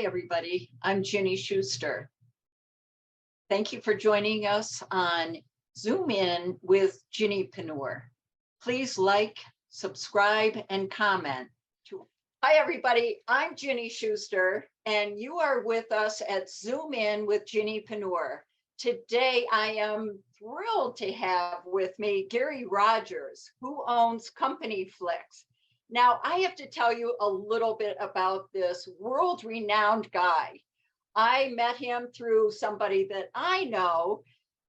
Hi, everybody. I'm Ginny Schuster. Thank you for joining us on Zoom In with Ginnypreneur. Please like, subscribe, and comment. Hi, everybody. I'm Ginny Schuster, and you are with us at Zoom In with Ginnypreneur. Today, I am thrilled to have with me Gary Rogers, who owns CompanyFlix. Now, I have to tell you a little bit about this world-renowned guy. I met him through somebody that I know,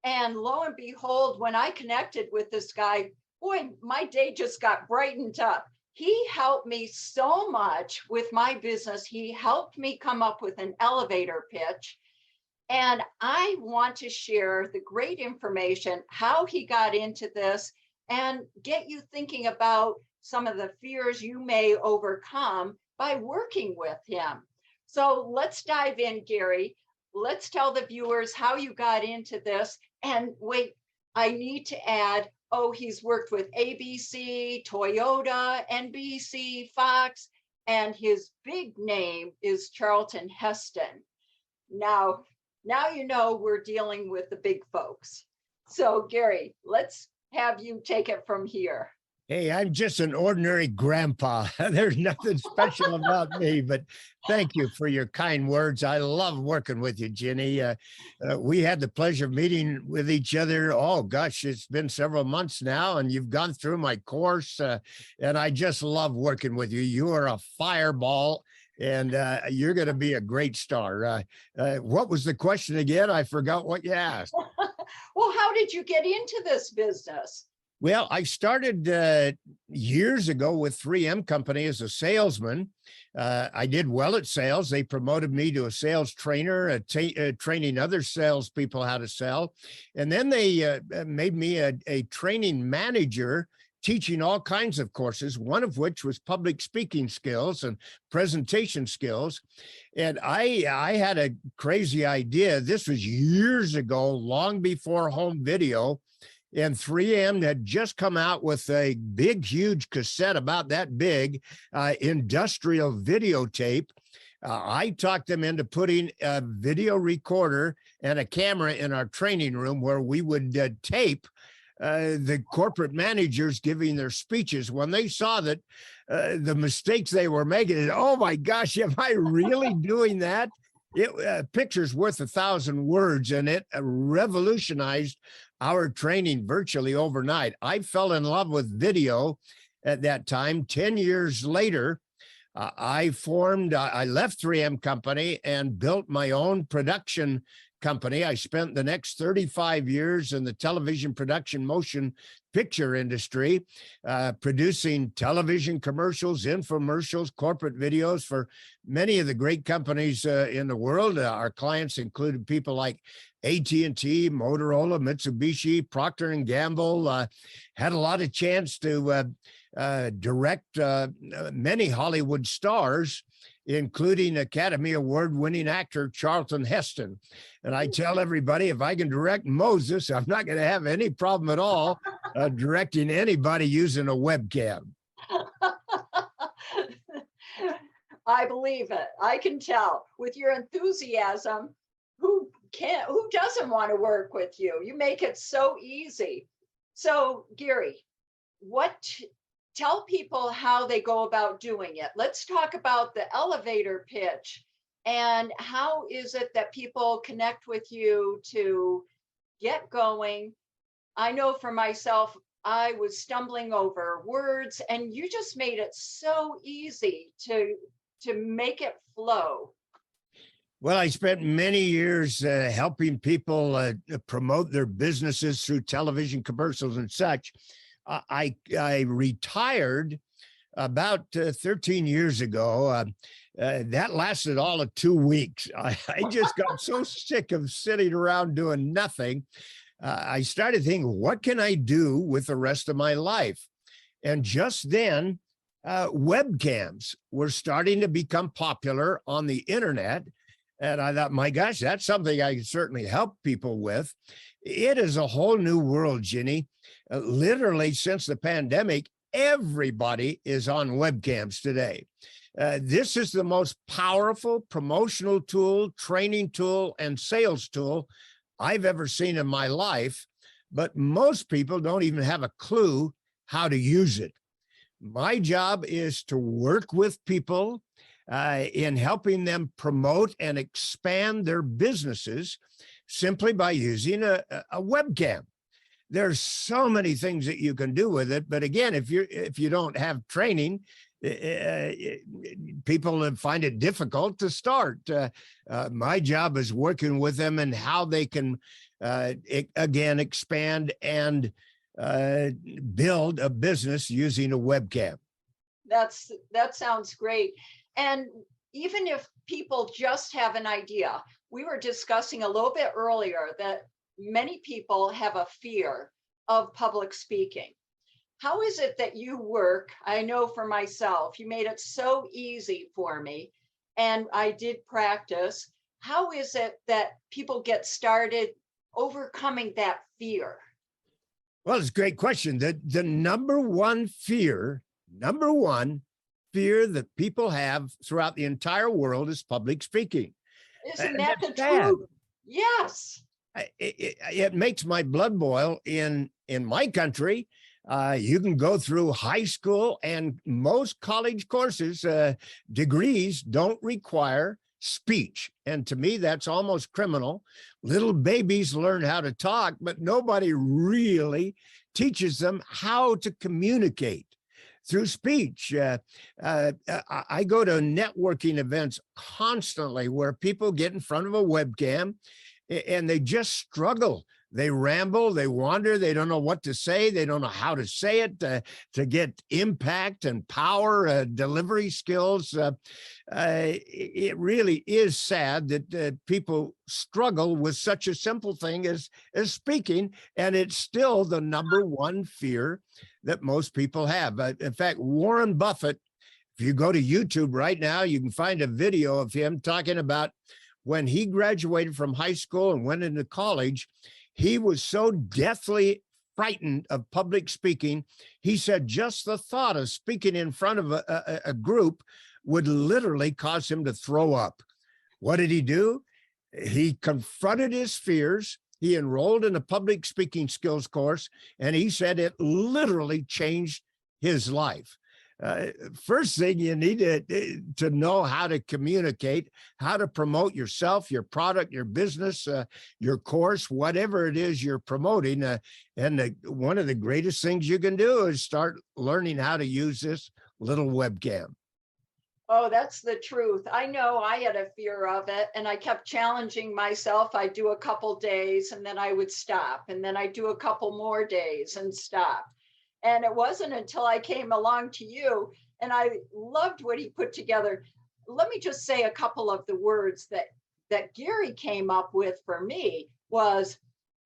and lo and behold, when I connected with this guy, boy, my day just got brightened up. He helped me so much with my business. He helped me come up with an elevator pitch. And I want to share the great information, how he got into this, and get you thinking about some of the fears you may overcome by working with him. So let's dive in, Gary. Let's tell the viewers how you got into this. And wait, I need to add, he's worked with ABC, Toyota, NBC, Fox, and his big name is Charlton Heston. Now you know we're dealing with the big folks. So Gary, let's have you take it from here. Hey, I'm just an ordinary grandpa. There's nothing special about me, but thank you for your kind words. I love working with you, Ginny. We had the pleasure of meeting with each other. Oh, gosh, it's been several months now, and you've gone through my course, and I just love working with you. You are a fireball, and you're going to be a great star. What was the question again? I forgot what you asked. Well, how did you get into this business? Well, I started years ago with 3M Company as a salesman. I did well at sales. They promoted me to a sales trainer, training other salespeople how to sell. And then they made me a training manager, teaching all kinds of courses, one of which was public speaking skills and presentation skills. And I had a crazy idea. This was years ago, long before home video. And 3M had just come out with a big, huge cassette about that big, industrial videotape. I talked them into putting a video recorder and a camera in our training room where we would tape the corporate managers giving their speeches. When they saw that the mistakes they were making, oh my gosh, am I really doing that? Picture's worth 1,000 words, and it revolutionized our training virtually overnight. I fell in love with video at that time. 10 years later, I left 3M Company and built my own production company. I spent the next 35 years in the television production motion picture industry, producing television commercials, infomercials, corporate videos for many of the great companies in the world. Our clients included people like AT&T, Motorola, Mitsubishi, Proctor Gamble. Had a lot of chance to direct many Hollywood stars, including Academy Award-winning actor Charlton Heston. And I tell everybody, if I can direct Moses, I'm not going to have any problem at all directing anybody using a webcam. I believe it. I can tell with your enthusiasm. Who doesn't want to work with you? You make it so easy. So Gary, tell people how they go about doing it. Let's talk about the elevator pitch and how is it that people connect with you to get going. I know for myself, I was stumbling over words and you just made it so easy to make it flow. Well, I spent many years helping people promote their businesses through television commercials and such. I retired about 13 years ago. That lasted all of 2 weeks. I just got so sick of sitting around doing nothing. I started thinking, what can I do with the rest of my life? And just then, webcams were starting to become popular on the internet. And I thought, my gosh, that's something I can certainly help people with. It is a whole new world, Ginny. Literally, since the pandemic, everybody is on webcams today. This is the most powerful promotional tool, training tool, and sales tool I've ever seen in my life, but most people don't even have a clue how to use it. My job is to work with people in helping them promote and expand their businesses simply by using a webcam. There's so many things that you can do with it, but again, if you don't have training, people find it difficult to start. My job is working with them and how they can again expand and build a business using a webcam. That sounds great. And even if people just have an idea, we were discussing a little bit earlier that many people have a fear of public speaking. How is it that you work? I know for myself, you made it so easy for me, and I did practice. How is it that people get started overcoming that fear? Well, it's a great question. The number one fear that people have throughout the entire world is public speaking. Isn't that the truth? Yes. It makes my blood boil. In my country, you can go through high school, and most college courses, degrees don't require speech. And to me, that's almost criminal. Little babies learn how to talk, but nobody really teaches them how to communicate through speech. I go to networking events constantly where people get in front of a webcam and they just struggle. They ramble, they wander, they don't know what to say, they don't know how to say it to get impact and power, delivery skills. It really is sad that people struggle with such a simple thing as speaking, and it's still the number one fear that most people have. In fact, Warren Buffett, if you go to YouTube right now, you can find a video of him talking about when he graduated from high school and went into college. He was so deathly frightened of public speaking. He said just the thought of speaking in front of a group would literally cause him to throw up. What did he do? He confronted his fears. He enrolled in a public speaking skills course, and he said it literally changed his life. First thing, you need to know how to communicate, how to promote yourself, your product, your business, your course, whatever it is you're promoting. One of the greatest things you can do is start learning how to use this little webcam. Oh, that's the truth. I know I had a fear of it, and I kept challenging myself. I'd do a couple days and then I would stop, and then I'd do a couple more days and stop. And it wasn't until I came along to you, and I loved what he put together. Let me just say a couple of the words that Gary came up with for me was,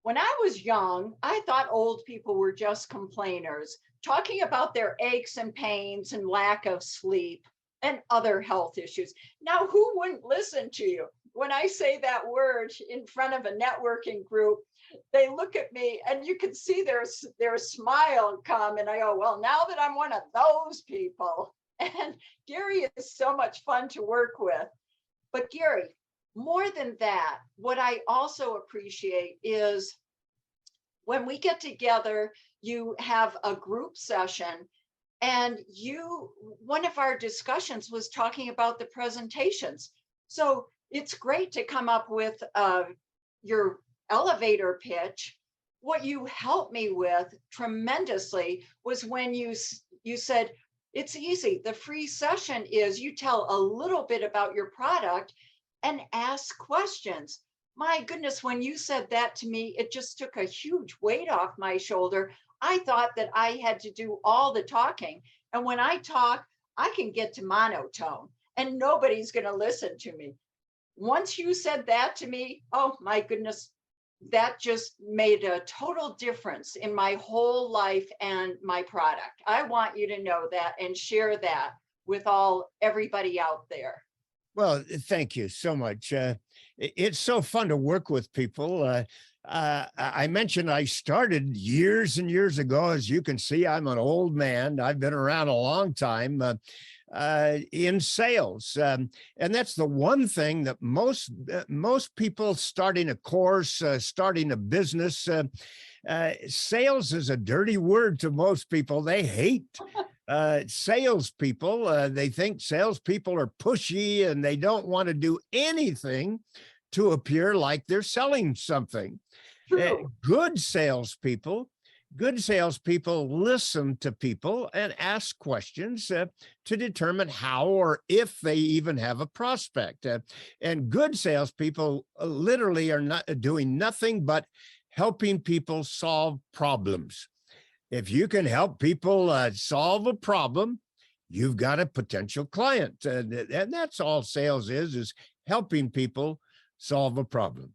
when I was young, I thought old people were just complainers, talking about their aches and pains and lack of sleep and other health issues. Now, who wouldn't listen to you? When I say that word in front of a networking group, they look at me and you can see their smile come, and I go, well, now that I'm one of those people. And Gary is so much fun to work with. But Gary, more than that, what I also appreciate is when we get together, you have a group session, and one of our discussions was talking about the presentations. So it's great to come up with your elevator pitch. What you helped me with tremendously was when you said, it's easy. The free session is you tell a little bit about your product and ask questions. My goodness, when you said that to me, it just took a huge weight off my shoulder. I thought that I had to do all the talking. And when I talk, I can get to monotone and nobody's going to listen to me. Once you said that to me, oh my goodness, that just made a total difference in my whole life and my product. I want you to know that and share that with everybody out there. Well, thank you so much. It's so fun to work with people. I mentioned I started years and years ago. As you can see, I'm an old man. I've been around a long time in sales. And that's the one thing that most people starting a course, starting a business, sales is a dirty word to most people. They hate salespeople. They think salespeople are pushy and they don't want to do anything to appear like they're selling something. True. Good salespeople listen to people and ask questions to determine how or if they even have a prospect. And good salespeople literally are not doing nothing but helping people solve problems. If you can help people solve a problem, you've got a potential client. And that's all sales is helping people solve a problem.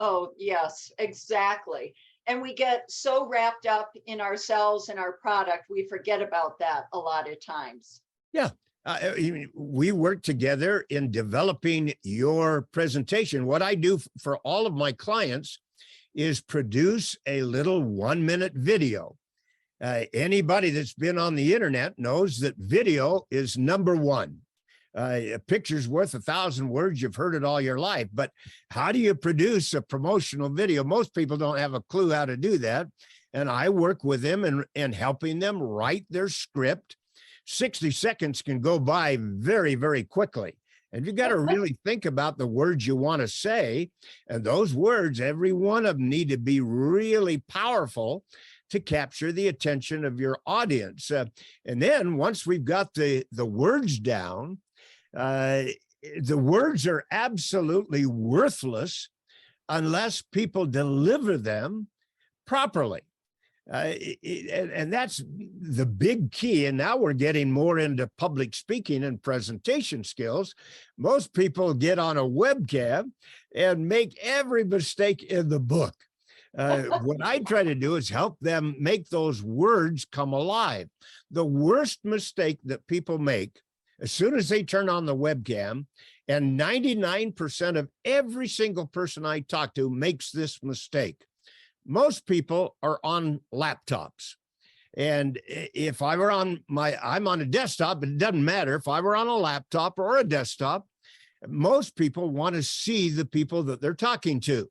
Oh, yes, exactly. And we get so wrapped up in ourselves and our product, we forget about that a lot of times. Yeah. We work together in developing your presentation. What I do for all of my clients is produce a little 1-minute video. Anybody that's been on the internet knows that video is number one. A picture's worth 1,000 words. You've heard it all your life, but how do you produce a promotional video? Most people don't have a clue how to do that. And I work with them and helping them write their script. 60 seconds can go by very, very quickly. And you got to really think about the words you want to say. And those words, every one of them need to be really powerful to capture the attention of your audience. And then once we've got the words down, the words are absolutely worthless unless people deliver them properly. And that's the big key. And now we're getting more into public speaking and presentation skills. Most people get on a webcam and make every mistake in the book. What I try to do is help them make those words come alive. The worst mistake that people make as soon as they turn on the webcam, and 99% of every single person I talk to makes this mistake. Most people are on laptops. And if I were on I'm on a desktop, but it doesn't matter. If I were on a laptop or a desktop, most people want to see the people that they're talking to.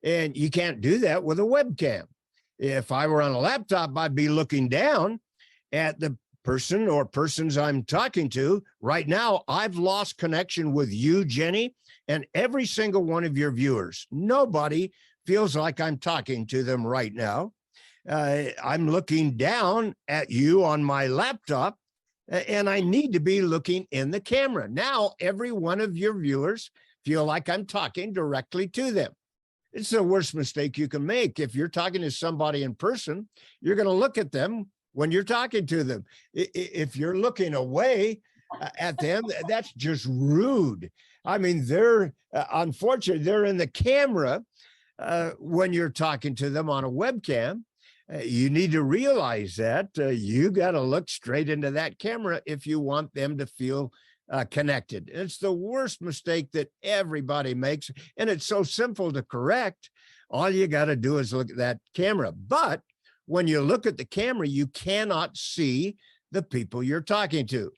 And you can't do that with a webcam. If I were on a laptop, I'd be looking down at the person or persons I'm talking to. Right now, I've lost connection with you, Jenny, and every single one of your viewers. Nobody feels like I'm talking to them right now. I'm looking down at you on my laptop, and I need to be looking in the camera. Now, every one of your viewers feel like I'm talking directly to them. It's the worst mistake you can make. If you're talking to somebody in person, you're going to look at them when you're talking to them. If you're looking away at them, that's just rude. I mean, unfortunately, they're in the camera when you're talking to them on a webcam. You need to realize that you got to look straight into that camera if you want them to feel connected. It's the worst mistake that everybody makes, and it's so simple to correct. All you got to do is look at that camera. But when you look at the camera, you cannot see the people you're talking to.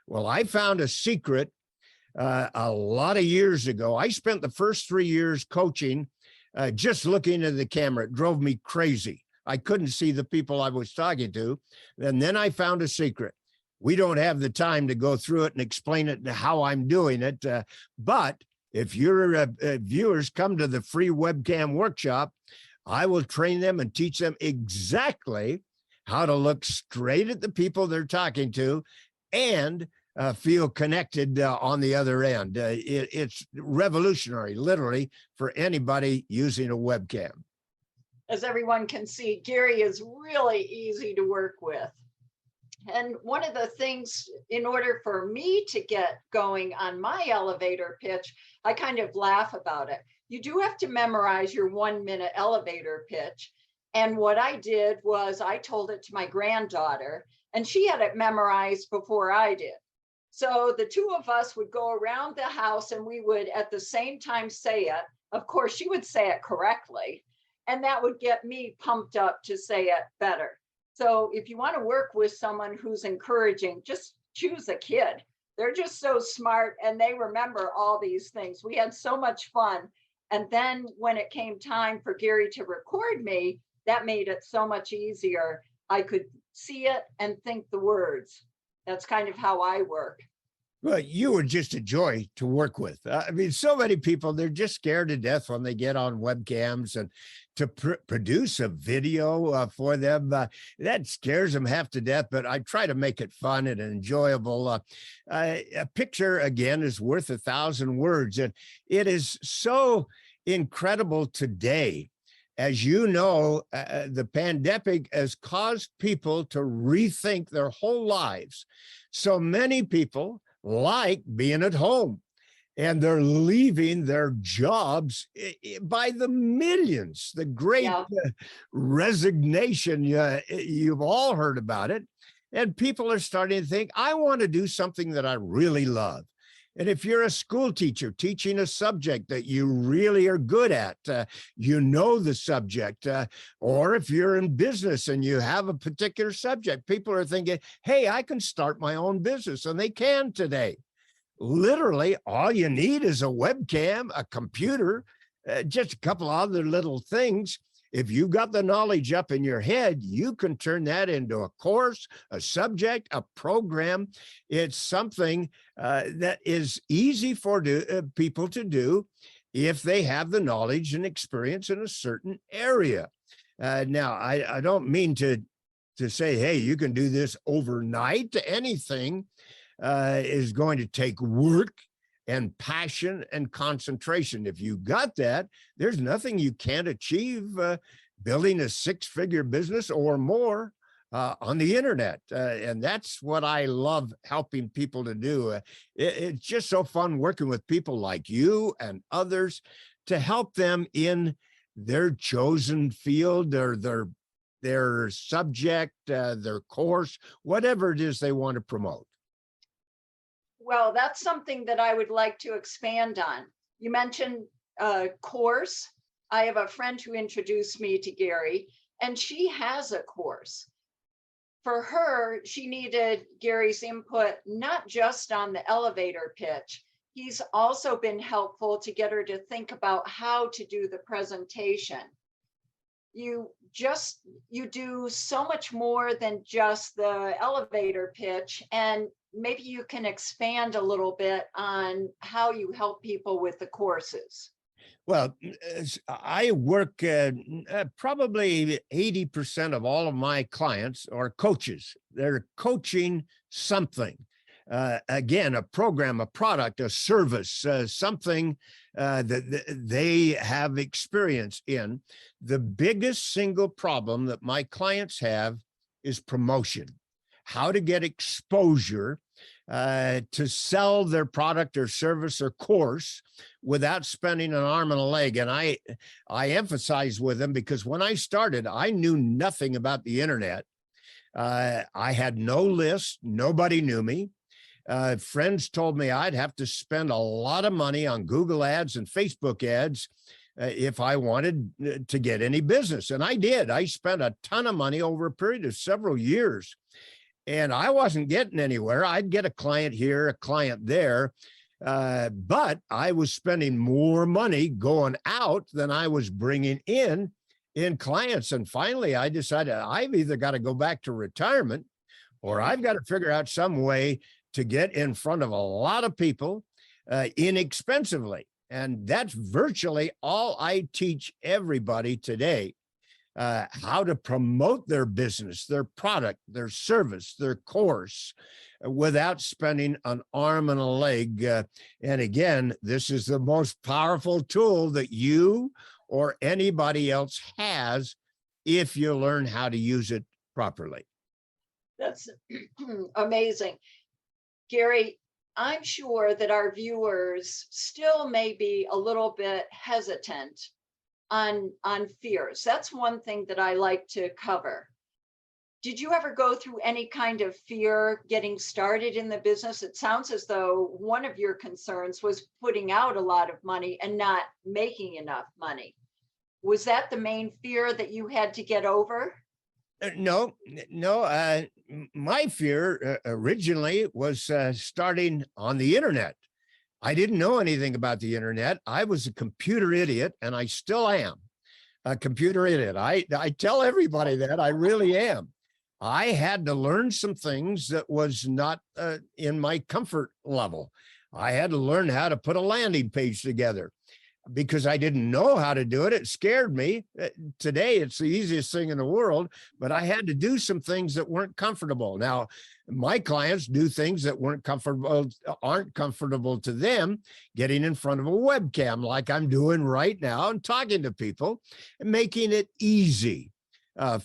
Well, I found a secret a lot of years ago. I spent the first 3 years coaching just looking at the camera. It drove me crazy. I couldn't see the people I was talking to. And then I found a secret. We don't have the time to go through it and explain it and how I'm doing it. But if your viewers come to the free webcam workshop, I will train them and teach them exactly how to look straight at the people they're talking to and feel connected on the other end. It's revolutionary, literally, for anybody using a webcam. As everyone can see, Gary is really easy to work with. And one of the things, in order for me to get going on my elevator pitch, I kind of laugh about it. You do have to memorize your 1-minute elevator pitch. And what I did was I told it to my granddaughter, and she had it memorized before I did. So the two of us would go around the house and we would at the same time say it. Of course, she would say it correctly. And that would get me pumped up to say it better. So if you want to work with someone who's encouraging, just choose a kid. They're just so smart and they remember all these things. We had so much fun. And then when it came time for Gary to record me, that made it so much easier. I could see it and think the words. That's kind of how I work. Well, you were just a joy to work with. I mean, so many people, they're just scared to death when they get on webcams, and to produce a video for them, that scares them half to death, but I try to make it fun and enjoyable. A picture, again, is worth 1,000 words, and it is so incredible today. As you know, the pandemic has caused people to rethink their whole lives. So many people like being at home, and they're leaving their jobs by the millions. The great resignation, you've all heard about it. And people are starting to think, I want to do something that I really love. And if you're a school teacher teaching a subject that you really are good at, you know the subject, or if you're in business and you have a particular subject, people are thinking, hey, I can start my own business, and they can today. Literally, all you need is a webcam, a computer, just a couple other little things. If you got the knowledge up in your head, you can turn that into a course, a subject, a program. It's something that is easy for people to do if they have the knowledge and experience in a certain area. Now, I don't mean to say, hey, you can do this overnight. Anything is going to take work and passion and concentration. If you got that, there's nothing you can't achieve building a 6-figure business or more on the internet. And that's what I love helping people to do. It's just so fun working with people like you and others to help them in their chosen field, or their subject, their course, whatever it is they want to promote. Well, that's something that I would like to expand on. You mentioned course. I have a friend who introduced me to Gary, and she has a course. For her, she needed Gary's input, not just on the elevator pitch. He's also been helpful to get her to think about how to do the presentation. You do so much more than just the elevator pitch, and maybe you can expand a little bit on how you help people with the courses. Well, I work, probably 80% of all of my clients are coaches. They're coaching something. Again, a program, a product, a service, something that they have experience in. The biggest single problem that my clients have is promotion. How to get exposure to sell their product or service or course without spending an arm and a leg. And I emphasize with them, because when I started, I knew nothing about the internet. I had no list. Nobody knew me. Friends told me I'd have to spend a lot of money on Google ads and Facebook ads if I wanted to get any business. And I did. I spent a ton of money over a period of several years. And I wasn't getting anywhere. I'd get a client here, a client there, but I was spending more money going out than I was bringing in clients. And finally, I decided I've either got to go back to retirement, or I've got to figure out some way to get in front of a lot of people inexpensively. And that's virtually all I teach everybody today. How to promote their business, their product, their service, their course, without spending an arm and a leg. And again, this is the most powerful tool that you or anybody else has if you learn how to use it properly. That's amazing. Gary, I'm sure that our viewers still may be a little bit hesitant on fears. That's one thing that I like to cover. Did you ever go through any kind of fear getting started in the business? It sounds as though one of your concerns was putting out a lot of money and not making enough money. Was that the main fear that you had to get over? No. My fear originally was starting on the internet. I didn't know anything about the internet. I was a computer idiot, and I still am a computer idiot. I tell everybody that I really am. I had to learn some things that was not in my comfort level. I had to learn how to put a landing page together because I didn't know how to do it. It scared me. Today, it's the easiest thing in the world, but I had to do some things that weren't comfortable. Now, my clients do things that aren't comfortable to them, getting in front of a webcam like I'm doing right now and talking to people and making it easy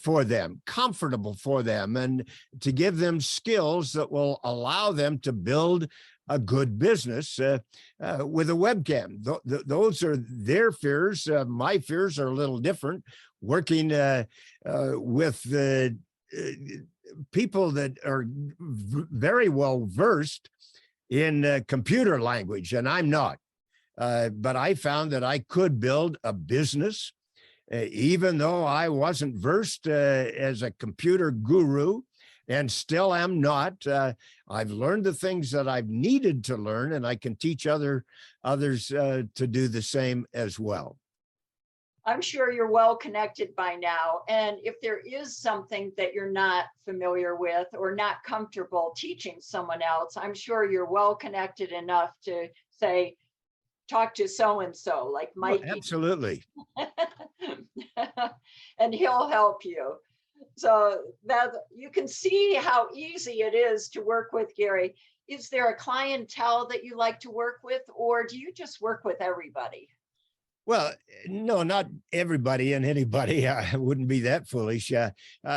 for them, comfortable for them, and to give them skills that will allow them to build a good business with a webcam. Those are their fears. My fears are a little different. Working with the people that are very well versed in computer language, and I'm not. But I found that I could build a business, even though I wasn't versed as a computer guru, and still am not. I've learned the things that I've needed to learn, and I can teach others to do the same as well. I'm sure you're well connected by now. And if there is something that you're not familiar with or not comfortable teaching someone else, I'm sure you're well connected enough to say, talk to so-and-so, like Mike. Oh, absolutely. And he'll help you. So that you can see how easy it is to work with Gary. Is there a clientele that you like to work with, or do you just work with everybody? Well, no, not everybody and anybody. I wouldn't be that foolish.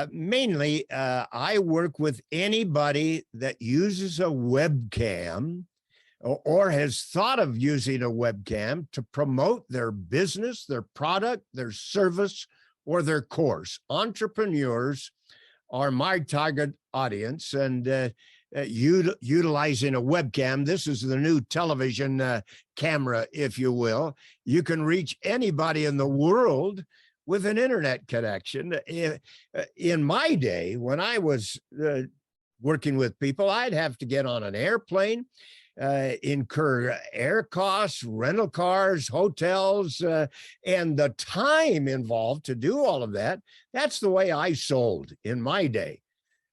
Mainly, I work with anybody that uses a webcam or has thought of using a webcam to promote their business, their product, their service, or their course. Entrepreneurs are my target audience, and utilizing a webcam, this is the new television camera, if you will. You can reach anybody in the world with an internet connection. In my day, when I was working with people, I'd have to get on an airplane, incur air costs, rental cars, hotels, and the time involved to do all of that. That's the way I sold in my day.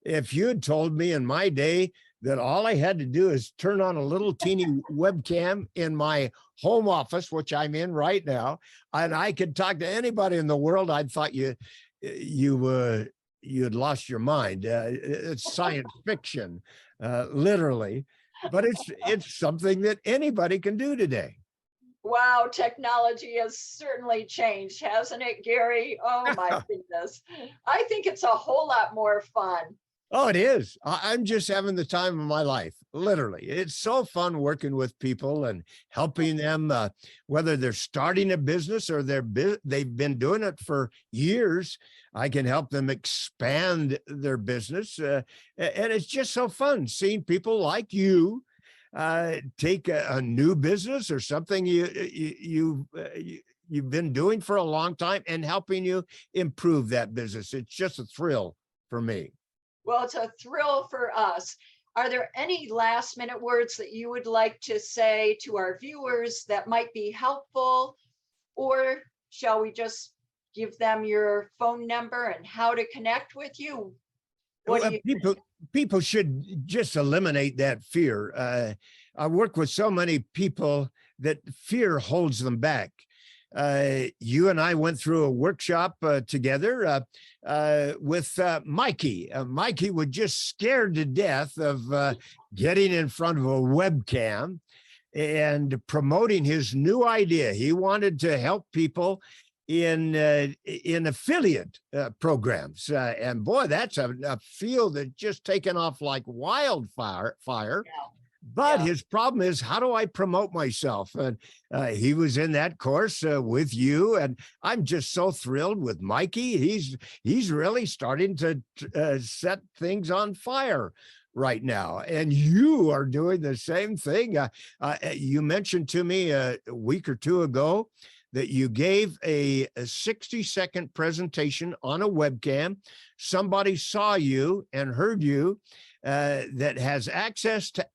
If you had told me in my day that all I had to do is turn on a little teeny webcam in my home office, which I'm in right now, and I could talk to anybody in the world, I'd thought you had lost your mind. It's science fiction, literally. But it's something that anybody can do today. Wow, technology has certainly changed, hasn't it, Gary? Oh my goodness. I think it's a whole lot more fun. Oh, it is. I'm just having the time of my life, literally. It's so fun working with people and helping them, whether they're starting a business or they've been doing it for years. I can help them expand their business. And it's just so fun seeing people like you take a new business or something you've been doing for a long time and helping you improve that business. It's just a thrill for me. Well, it's a thrill for us. Are there any last minute words that you would like to say to our viewers that might be helpful? Or shall we just give them your phone number and how to connect with you? People should just eliminate that fear. I work with so many people that fear holds them back. You and I went through a workshop together with Mikey. Mikey was just scared to death of getting in front of a webcam and promoting his new idea. He wanted to help people in affiliate programs. And boy, that's a field that's just taken off like wildfire. Yeah. But his problem is, how do I promote myself? And he was in that course with you, and I'm just so thrilled with Mikey. He's really starting to set things on fire right now, and you are doing the same thing. You mentioned to me a week or two ago that you gave a 60-second presentation on a webcam. Somebody saw you and heard you that has access to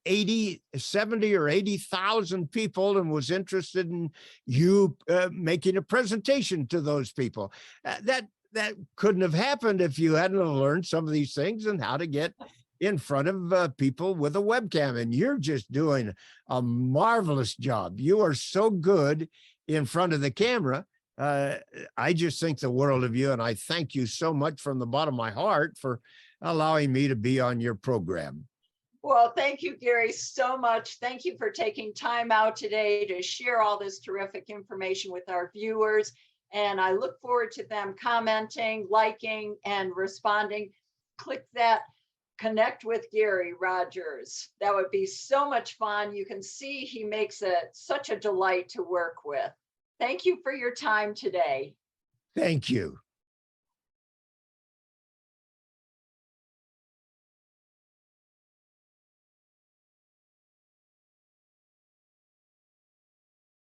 70 or 80,000 people and was interested in you making a presentation to those people. That couldn't have happened if you hadn't learned some of these things and how to get in front of people with a webcam. And you're just doing a marvelous job. You are so good in front of the camera. I just think the world of you, and I thank you so much from the bottom of my heart for allowing me to be on your program. Well, thank you, Gary, so much. Thank you for taking time out today to share all this terrific information with our viewers. And I look forward to them commenting, liking, and responding. Click that connect with Gary Rogers. That would be so much fun. You can see he makes it such a delight to work with. Thank you for your time today. Thank you.